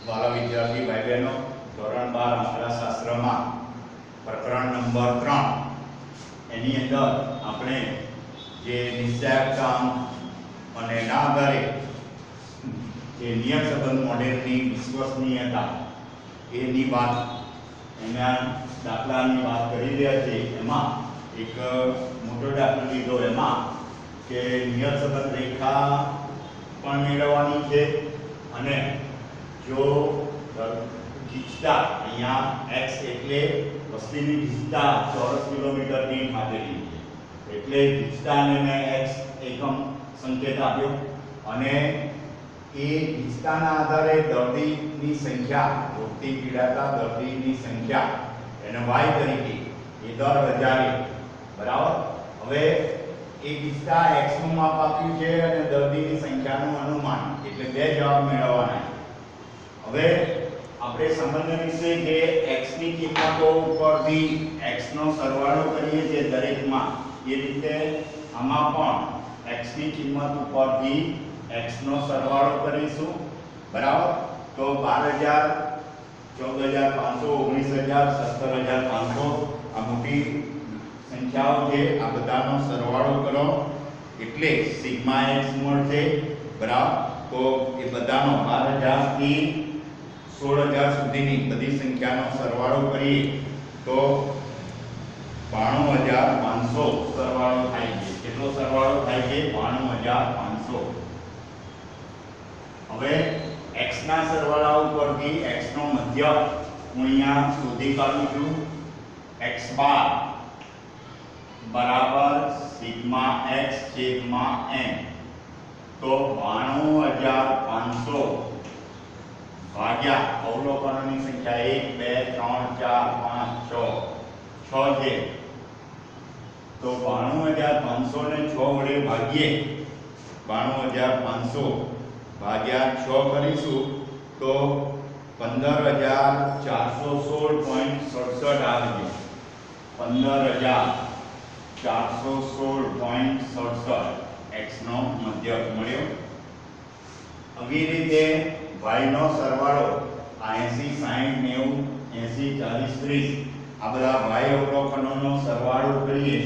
વાલા વિદ્યાર્થી ભાઈ બહેનો, ધોરણ 12 આંકડાશાસ્ત્રમાં પ્રકરણ નંબર 3 એની અંદર આપણે જે નિશ્ચયાંક અને એના આધારે જે નિયમ સંબંધ મોડેલની વિશ્વસનીયતા એની વાત એના દાખલાની વાત કરી રહ્યા છે. એમાં એક મોટો દાખલો લીધો એમાં કે નિયમ સંબંધ રેખા પણ મેળવવાની છે અને જો ગીચતા અહીંયા x એટલે વસ્તીની ગીચતા ચોરસ કિલોમીટર દીઠ માટેની છે એટલે ગીચતાને મેં x એકમ સંકેત આપ્યો અને એ ગીચતાના આધારે દર્દીની સંખ્યા રોગથી પીડાતા દર્દીની સંખ્યા એને y તરીકે એ દર 1000 બરાબર. હવે એ ગીચતા x નું માપ આપ્યું છે અને દર્દીની સંખ્યાનું અનુમાન એટલે બે જવાબ મેળવવાના. હવે આપણે સમજવાનું છે કે x ની કિંમતો ઉપરથી x નો સરવાળો કરીએ છીએ દરેકમાં એ રીતે આમાં પણ x ની કિંમત ઉપરથી x નો સરવાળો કરીશું બરાબર. તો 12000 14500 19000 17500 આ મોટી સંખ્યાઓ છે. આ બધાનો સરવાળો કરો એટલે સિગ્મા x મળશે બરાબર. તો એ બધાનો 12000 થી 16000 સુધીની બધી સંખ્યાનો સરવાળો કરીએ તો 92500 સરવાળો થાય છે. કેટલો સરવાળો થાય છે? 92500. હવે x ના સરવાળા ઉપરથી x નો મધ્ય હું અહીંયા શોધી કાઢું છું. x બાર બરાબર સિગ્મા x છેદમાં n. તો 92500 ભાગ્યા અવલોકનોની સંખ્યા 1 2 3 4 5 6 છે. તો 92500 ને 6 વડે ભાગીએ 92500 ભાગ્યા 6 કરીશું તો 15416.67 આવે છે. 15416.67 x નો મધ્યક મળ્યો. આવી રીતે y નો સરવાળો 80 60 90 80 40 30 આ બધા y અવલોકનોનો સરવાળો કરીએ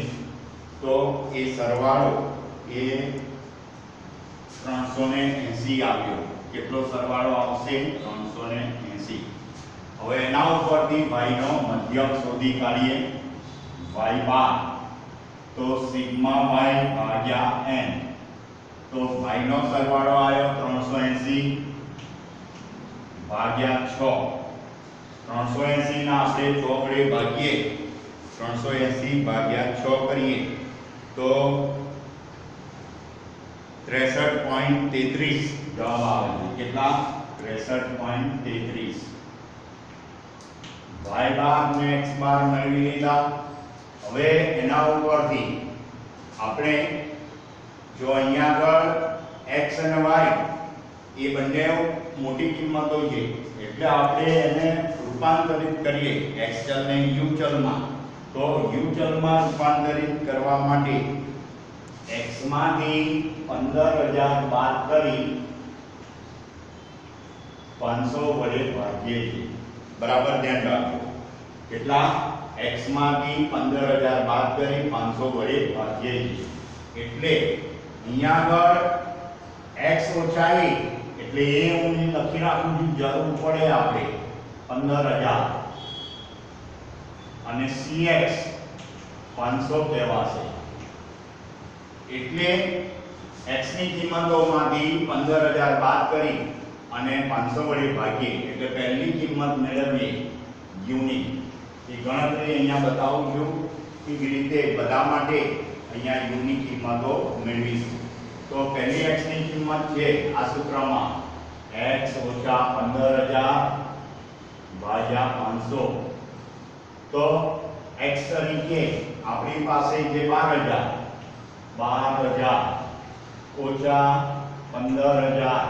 તો એ સરવાળો એ 380 આવ્યો. કેટલો સરવાળો આવશે? 380. હવે એના ઉપરથી y નો મધ્યક શોધી કાઢીએ. y બાર તો સિગ્મા y ભાગ્યા n. તો y નો સરવાળો આવ્યો 380 ભાગ્યા 6. 380 ના આપણે 6 વડે ભાગીએ 380 ભાગ્યા 6 કરીએ તો 63.33 જવાબ આવે છે. કેટલા? 63.33. y બાર ને x બાર મેળવી લીધા. હવે એના ઉપરથી આપણે જો અહીંયા આગળ x અને y એ બંને મોટી કિંમતો છે એટલે આપણે એને રૂપાંતરિત કરીએ x ચલને u ચલમાં. તો u ચલમાં રૂપાંતરિત કરવા માટે x માંથી 15000 બાદ કરી 500 વડે ભાગીએ છીએ બરાબર. ધ્યાન રાખો કેટલા? x માંથી 15000 બાદ કરી 500 વડે ભાગીએ છીએ એટલે અહીંયા આગળ x ઓછા a એટલે એ હું લખી રાખું છું જરૂર પડે આપણે 15000 અને cx 500 કહેવાશે. એટલે x ની કિંમતોમાંથી 15000 બાદ કરી અને 500 વડે ભાગીએ એટલે પહેલી કિંમત મેળવીએ u ની. એ ગણતરી અહીંયા બતાવું છું કે રીતે બધા માટે અહીંયા u ની કિંમતો મેળવીશું. તો પહેલી x ની કિંમત છે આ સૂત્રમાં x - 15000 ભાગ્યા 500. તો x તરીકે આપણી પાસે જે 12000 ઓછા 15000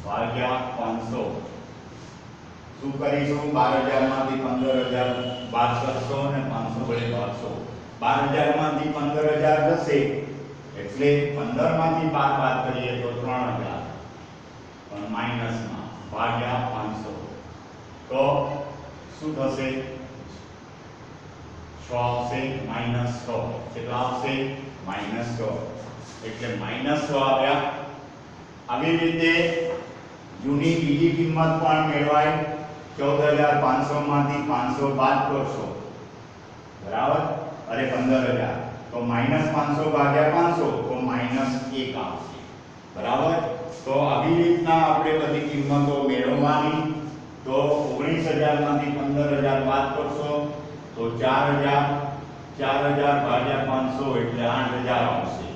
ભાગ્યા 500. શું કરીશું? 12000 માંથી 15000 બાદ કરશો અને 500 વડે ભાગશો. 12000 માંથી 15000 જશે એટલે 15 માંથી 12 બાદ કરીએ તો 3000 પણ માઈનસમાં ભાગ્યા 500 તો શું થશે 6 આવશે -6 કેટલા આવશે -6 એટલે -6 આવ્યા। આવી રીતે યુની બીજી કિંમત પણ મેળવાય 14500 માંથી 500 બાદ કરશો બરાબર અરે 15000 તો -500 ભાગ્યા 500 તો -1 આવશે બરાબર। તો આવી રીતના આપણે બધી કિંમતો મેળવવાની તો 19000 માંથી 15000 બાદ કરશો તો 4000 ભાગ્યા 500 એટલે 8000 આવશે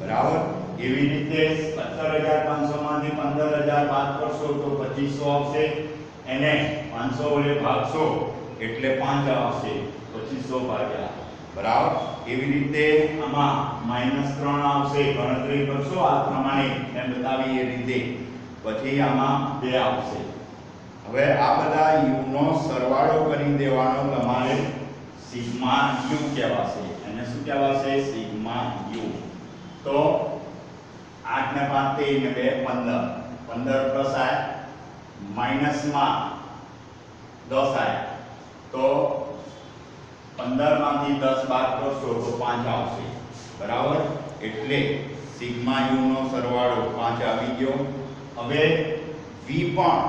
બરાબર। એવી રીતે 17500 માંથી 15000 બાદ કરશો તો 2500 આવશે એને 500 વડે ભાગશો એટલે 5 આવશે 2500 ભાગ્યા બરાબર। એવી રીતે આમાં -3 આવશે ગણતરી કરશો આ પ્રમાણે મેં બતાવી એ રીતે પછી આમાં 2 આવશે। હવે આ બધા u નો સરવાળો કરી દેવાનો તમારે સિગ્મા u કહેવાશે એને શું કહેવાશે સિગ્મા u। તો 8 ને 5 13 ને 2 15 15 પ્લસ આ માઈનસમાં 10 આય તો 15 માંથી 10 બાદ કરશો તો 5 આવશે બરાબર। એટલે સિગ્મા u નો સરવાળો 5 આવી ગયો। હવે v પણ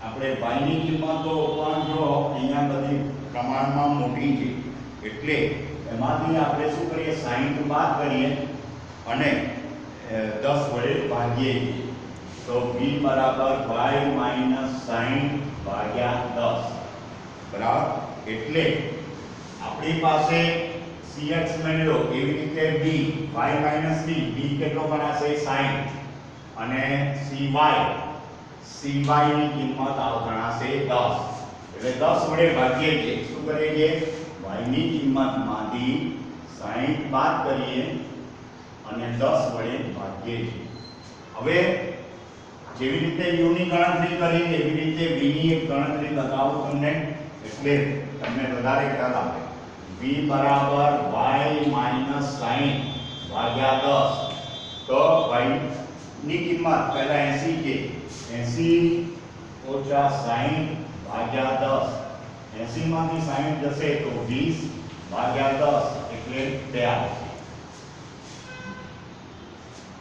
આપણે y ની કિંમતો પણ જો અહીંયા બધી પ્રમાણમાં મોટી છે એટલે એમાંથી આપણે શું કરીએ 60 બાદ કરીએ અને 10 વડે ભાગીએ તો v બરાબર y - 60 ભાગ્યા 10 બરાબર। એટલે આપણી પાસે cx મેળવ્યો એવી રીતે b y - b b કેટલો બનાશે 60 અને cy ની કિંમત આવશે 10 એટલે 10 વડે ભાગીએ છીએ શું કરીએ છીએ y ની કિંમતમાંથી 60 બાદ કરીએ અને 10 વડે ભાગીએ છીએ। હવે જેવી રીતે u ની ગણતરી કરી એવી રીતે v ની એક ગણતરી લગાવું તમને એટલે તમને વધારે ખ્યાલ આવે। v બરાબર y - 60 ભાગ્યા 10 તો y ની કિંમત પહેલા 80 છે 80 ઓછા 60 ભાગ્યા 10 80 માંથી 60 જશે તો 20 ભાગ્યા 10 એટલે 2 આવશે।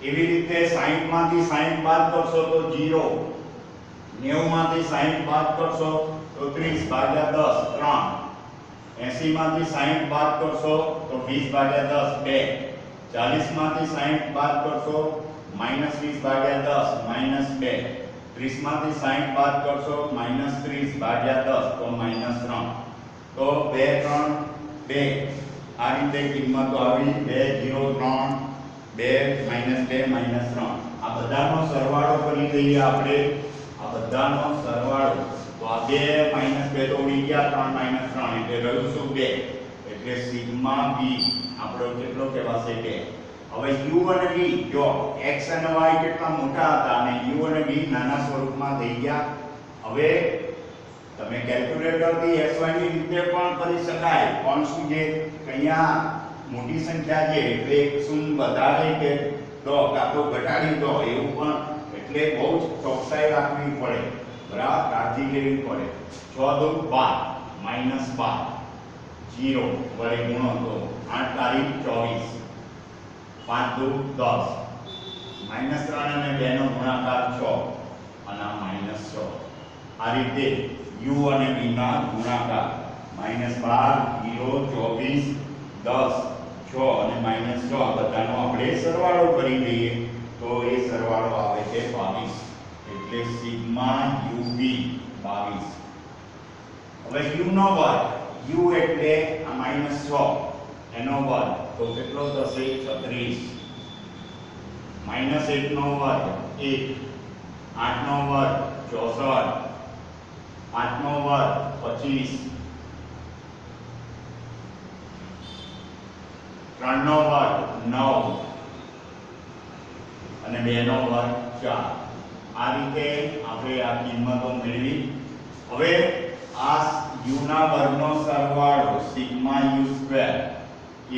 એવી રીતે 60 માંથી 60 બાદ કરશો તો 0 90 માંથી 60 બાદ કરશો તો 30 ભાગ્યા 10 3 80 માંથી 60 બાદ કરશો તો 20 ભાગ્યા 10 2 40 માંથી 60 બાદ કરશો -20 ભાગ્યા 10 -2 30 માંથી 60 બાદ કરશો -30 ભાગ્યા 10 તો -3 તો 2 3 2 આ રીતે કિંમતો આવી 2 0 3 2 -2 -3 આ બધાનો સરવાળો કરી દઈએ આપણે આ બધાનો સરવાળો તો આ 2 -2 તો ઉડી ગયા 3 -3 એટલે રહ્યું શું 2 એટલે સિગ્મા b આપણો કેટલો કહેવાશે 2। હવે u અને v જો x અને y કેટલા મોટા હતા અને u અને v નાના સ્વરૂપમાં થઈ ગયા। હવે તમે કેલ્ક્યુલેટરથી xy ની રીતે પણ કરી શકાય પણ શું છે કે અહીંયા મોટી સંખ્યા છે એટલે એક શૂન્ય વધારે કે તો કાં તો ઘટાડી દો એવું પણ એટલે બહુ જ ચોકસાઈ રાખવી પડે બરાબર કાળજી લેવી પડે। 6 દુ 12 -12 0 વડે ગુણો તો 8 તારીખ 24 5 દુ 10 -3 અને 2 નો ગુણાકાર 6 અને -6 આ રીતે u અને v ના ગુણાકાર -12 0 24 10 6 અને -6 આ બધાનો આપણે સરવાળો કરી દઈએ તો એ સરવાળો આવે છે 22 એટલે સિગ્મા uv 22। હવે u નો વર્ગ u એટલે આ -6 એનો વર્ગ તો કેટલો થશે 36 -1 નો વર્ગ 1 8 નો વર્ગ 64 8 નો વર્ગ 25 3 નો વર્ગ 9 અને 2 નો વર્ગ 4 આ રીતે આપણે આ કિંમતો મેળવી। હવે આ u ના વર્ગનો સરવાળો સિગ્મા u²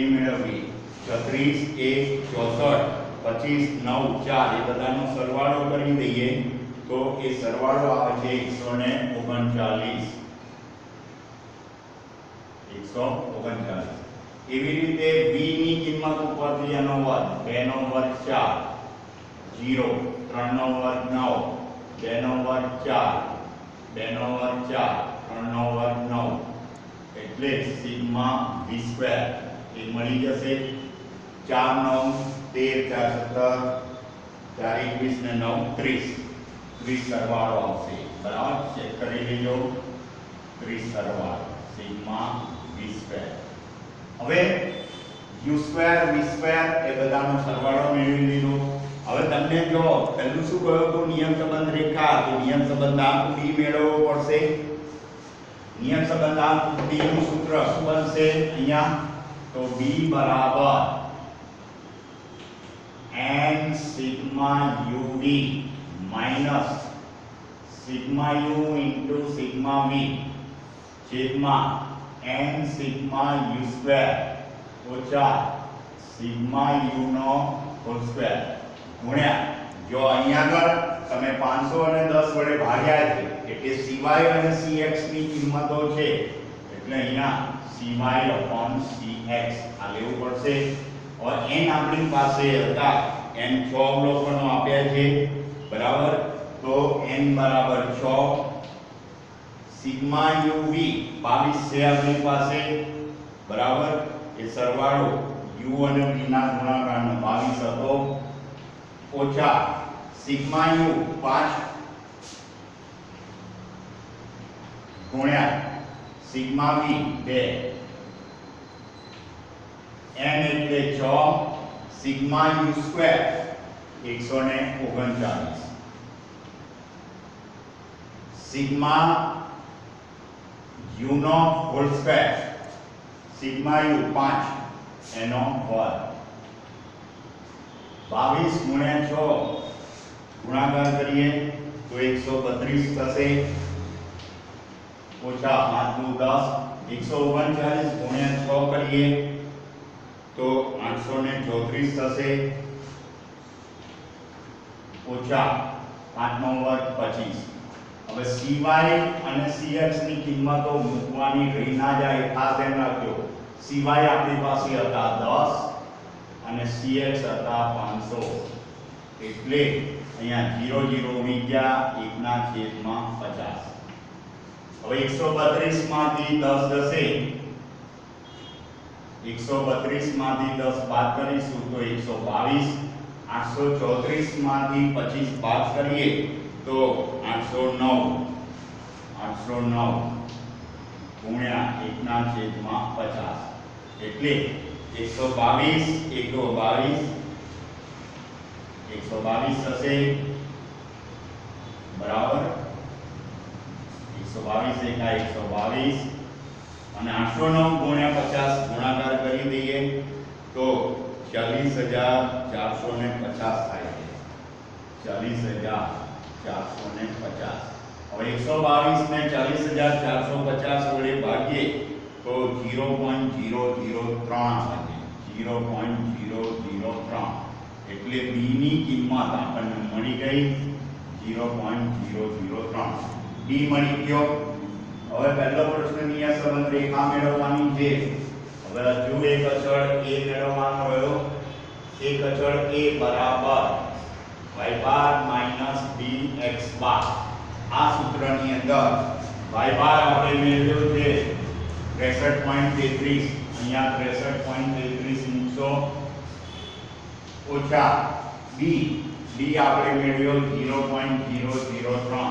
એ મેળવી 36 1 64 25 9 4 એ બધાનો સરવાળો કરી દઈએ તો એ સરવાળો આવે છે 139. 139. એવી રીતે b ની કિંમત ઉપરથી એનો વર્ગ 2 નો વર્ગ 4 0 3 નો વર્ગ 9 2 નો વર્ગ 4 2 નો વર્ગ 4 3 નો વર્ગ 9 એટલે સિગ્મા v સ્ક્વેર એ મળી જશે 4 9 13 4 17 4 21 ને 9 30 30 સરવાળો આવશે બરાબર ચેક કરી લેજો 30 સરવાળો સિગ્મા v સ્ક્વેર. હવે u સ્ક્વેર v સ્ક્વેર એ બધાનો સરવાળો મેળવી લીધો. હવે તમને જો પહેલું શું કહ્યું તો નિયમ સંબંધ રેખા તો નિયમ સંબંધાંક b મેળવવો પડશે. નિયમ સંબંધાંક b નું સૂત્ર શું બનશે અહીંયા તો b બરાબર n sigma uv minus sigma u into sigma v છેદમાં n સિગ્મા u સ્ક્વેર ઓછા સિગ્મા u નો હોલ સ્ક્વેર ગુણ્યા જો અહીંયા આગળ તમે 500 અને 10 વડે ભાગ્યા છે એટલે cy અને cx ની કિંમતો છે એટલે અહીંયા cy cx આ લેવું પડશે. और n આપણી પાસે હતા n 6 અવલોકનો આપ્યા છે બરાબર તો n બરાબર 6 સિગ્મા uv 22 છે આપણી પાસે બરાબર એ સરવાળો u અને v ના ગુણાકારનો 22 હતો ઓછા સિગ્મા u 5 ગુણ્યા સિગ્મા v 2 n એટલે 6 sigma u square 139 sigma u નો હોલ સ્ક્વેર સિગ્મા u 5 એનો વર્ગ 22 ગુણ્યા 6 ગુણાકાર કરીએ તો 132 થશે ઓછા 5 નું 10 139 ગુણ્યા 6 કરીએ તો 834 થશે ઓછા 5 નો વર્ગ 25. હવે cy અને cx ની કિંમતો મૂકવાની રહી ના જાય ખાસ ધ્યાન રાખજો. cy આપણી પાસે હતા 10 અને cx હતા 500 એટલે અહીંયા 0 0 ઉડી ગયા 1 ના છેદમાં 50. હવે 132 માંથી 10 જશે 132 માંથી 10 બાદ કરીશું તો 122 834 માંથી 25 બાદ કરીએ તો 809 ગુણ્યા 1 ના છેદમાં 50 એટલે 122 થશે બરાબર 122 એકા 122 અને 809 ગુણ્યા 50 ગુણાકાર કરી દઈએ તો 40450 થાય છે 40450. હવે 122 ને 40450 વડે ભાગીએ તો 0.003 આવે 0.003 એટલે b ની કિંમત આપણને મળી ગઈ 0.003 b મળી ગયો. હવે પહેલો પ્રશ્ન નિયમ સંબંધ રેખા મેળવવાની છે. હવે હજુ એક અચળ a મેળવવાનો રહ્યો. એક અચળ a બરાબર y બાર માઈનસ bx બાર. આ સૂત્રની અંદર y બાર આપણે મેળવ્યો છે 63.33 અહીંયા 63.33 મૂકશો ઓછા b આપણે મેળવ્યો 0.003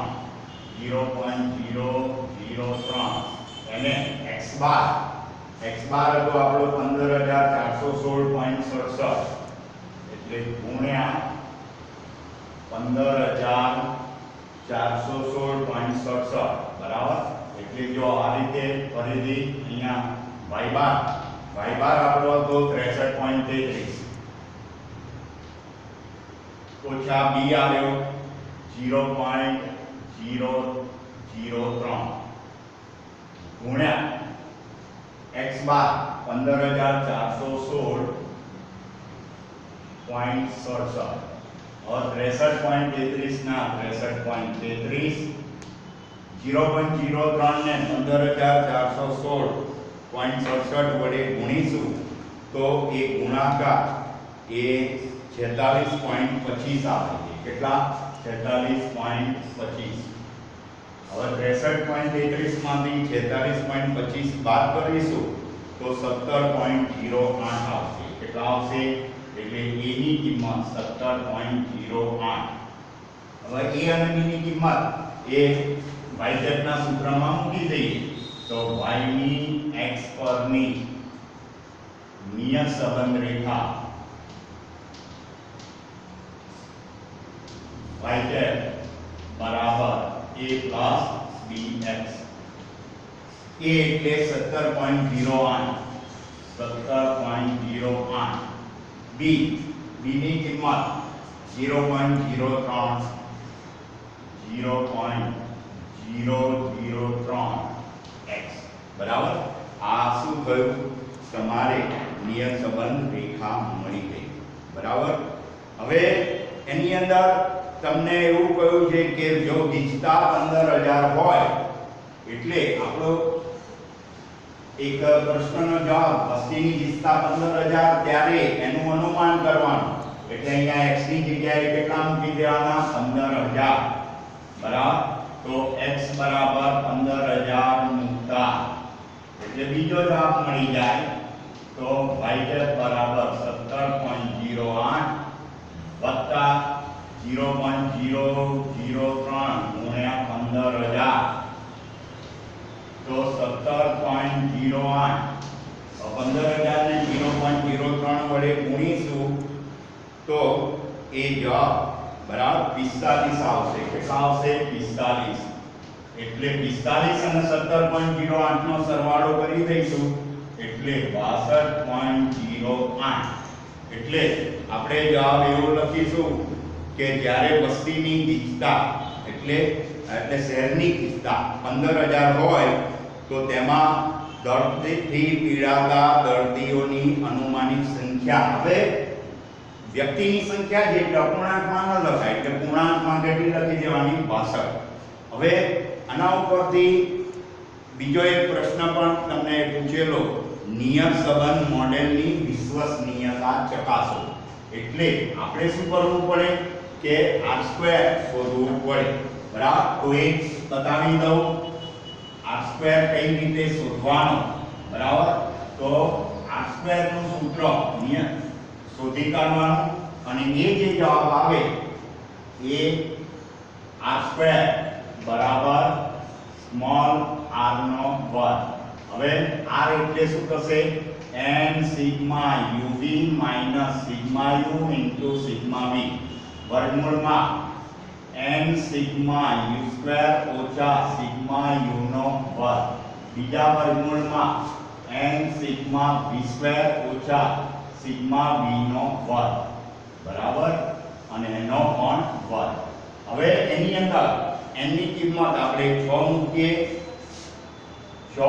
અને x બાર હતો આપણો 15416.67 એટલે ગુણ્યા 15416.67 બરાબર. એટલે જો આ રીતે ફરીથી અહીંયા y બાર આપણો હતો 63.33 ઓછા b આવ્યો 0.003 ગુણ્યા x બાર 15416.67 હવે 63.33 ના 63.33 0.03 ને 15416.67 વડે ગુણીશું તો એ ગુણાકાર એ 46.25 આવે છે. કેટલા? 46.25. હવે 63.33 માંથી 46.25 બાદ કરીશું તો 17.08 આવશે. કેટલા આવશે? એટલે a ની કિંમત 17.08. હવે a અને b ની કિંમત એ y z ના સૂત્રમાં મૂકી દઈએ તો y ની x પરની નિયત સંબંધ રેખા y z બરાબર a plus bx. a એટલે 17.08 17.08. b ની કિંમત 0.03 x બરાબર. આ શું થયું? તમારે નિયત સંબંધ રેખા મળી ગઈ. બરાબર. હવે એની અંદર તમને એવું કહ્યું છે કે જો ગીચતા 15000 હોય એટલે આપણો એક પ્રશ્નનો જવાબ વસ્તીની ગીચતા 15000 ત્યારે એનું અનુમાન કરવાનું. એટલે અહીંયા x ની જગ્યાએ કેટલા મૂકી દેવાના? 15000. બરાબર. તો x બરાબર 15000 મૂકતા એટલે બીજો જવાબ મળી જાય. તો y બરાબર 17.08 વત્તા 0.003 ગુણ્યા 15000 તો 17.08. 15000 ને 0.03 વડે ગુણીશું તો એ જવાબ બરાબર 45 આવશે. કેટલા આવશે? 45. એટલે 45 અને 17.08 નો સરવાળો કરી દઈશું એટલે 62.08. એટલે આપણે જવાબ એવો લખીશું કે જ્યારે વસ્તીની ગીચતા એટલે શહેરની ગીચતા 15000 હોય તો તેમાં દર્દથી પીડાતા દર્દીઓની અનુમાનિત સંખ્યા, હવે વ્યક્તિની સંખ્યા જે અપૂર્ણાંકમાં ન લખાય એટલે પૂર્ણાંકમાં કેટલી લખી દેવાની? 62. હવે આના ઉપરથી બીજો એક પ્રશ્ન પણ તમને પૂછેલો, નિયત સંબંધ મોડેલની વિશ્વસનીયતા ચકાસો. એટલે આપણે શું કરવું પડે કે r² શોધવું પડે. બરાબર. તો એ બતાવી દઉં r² કઈ રીતે શોધવાનો. બરાબર. તો r² નું સૂત્ર નિયત શોધી કાઢવાનું અને એ જે જવાબ આવે એ r² બરાબર સ્મોલ r નો વર્ગ. હવે r એટલે શું થશે? n sigma uv minus sigma u into sigma v વર્ગમૂળમાં n સિગ્મા u² ઓછા સિગ્મા u નો વર્ગ. બીજા વર્ગમૂળમાં n સિગ્મા v² ઓછા સિગ્મા v નો વર્ગ. બરાબર. અને એનો પણ વર્ગ. હવે એની અંદર n ની કિંમત આપણે 6 મૂકીએ. 6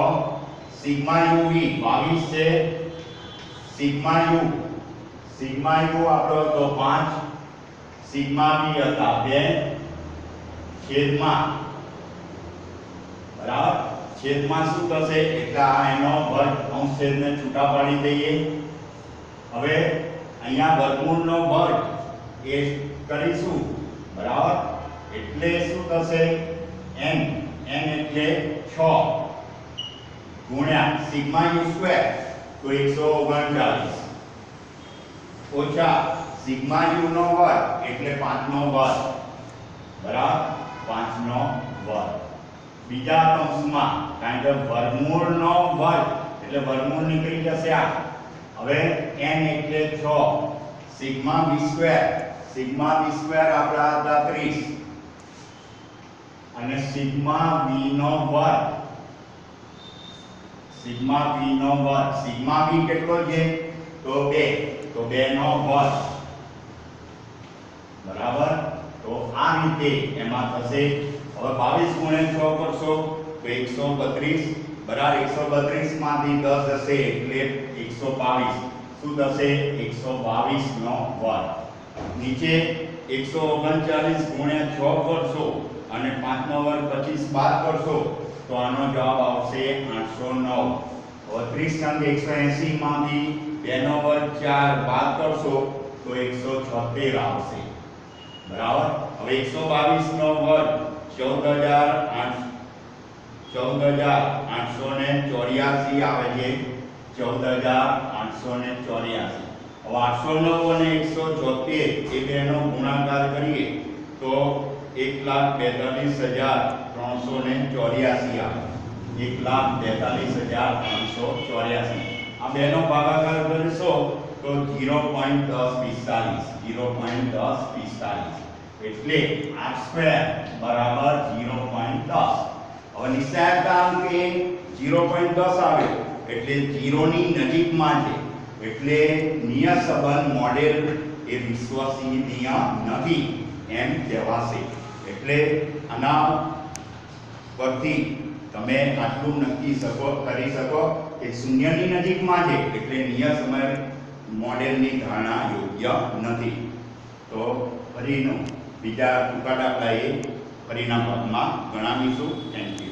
સિગ્મા uv 22 છે. સિગ્મા u આપણો તો 5, સિગ્મા v હતા 2 છેદમાં. બરાબર. છેદમાં શું થશે? એટલે આ એનો વર્ગ અંશ છેદને છૂટા પાડી દઈએ. હવે અહીંયા વર્ગમૂળનો વર્ગ એ કરીશું. બરાબર. એટલે શું થશે? n એટલે 6 ગુણ્યા સિગ્મા u² તો 139 ઓછા સિગ્મા u નો વર્ગ એટલે 5 નો વર્ગ. બરાબર. 5 નો વર્ગ. બીજા કૌંસમાં કારણ કે વર્ગમૂળનો વર્ગ એટલે વર્ગમૂળ નીકળી જશે આ. હવે n એટલે 6 સિગ્મા v² આપણા હતા 30 અને સિગ્મા v નો વર્ગ સિગ્મા v કેટલો છે? તો 2 તો 2 નો વર્ગ. બરાબર. તો આ રીતે એમાં થશે. હવે 22 ગુણ્યા 6 કરશો તો 132. બરાબર. 132 માંથી 10 હશે એટલે 122. શું થશે? 122 નો વર્ગ. નીચે 139 ગુણ્યા 6 કરશો અને 5 નો વર્ગ 25 બાદ કરશો તો આનો જવાબ આવશે 809. હવે 30 અંક 180 માંથી 2 નો વર્ગ 4 બાદ કરશો તો 176 આવશે. બરાબર. હવે 122 નો વર્ગ 14884 આવે છે. 14884. હવે 809 અને 176 એ બેનો ગુણાકાર કરીએ તો 1,42,384 આવે. 1,42,384. આ બેનો ભાગાકાર કરશો તો 0.1045. 0.1045 એટલે r² બરાબર 0.10. હવે નિશ્ચયાંક એ 0.10 આવે એટલે 0 ની નજીકમાં છે એટલે નિયત સંબંધ મોડેલ એ વિશ્વસનીય નથી એમ કહેવાશે. એટલે આના પરથી તમે આટલું નક્કી કરી શકો કે 0 ની નજીકમાં છે એટલે નિયત સંબંધ મોડેલની ધારણા યોગ્ય નથી. તો ફરીનો બીજા ટૂંકા દાખલા એ ફરીના ભાગમાં ગણાવીશું. Thank you.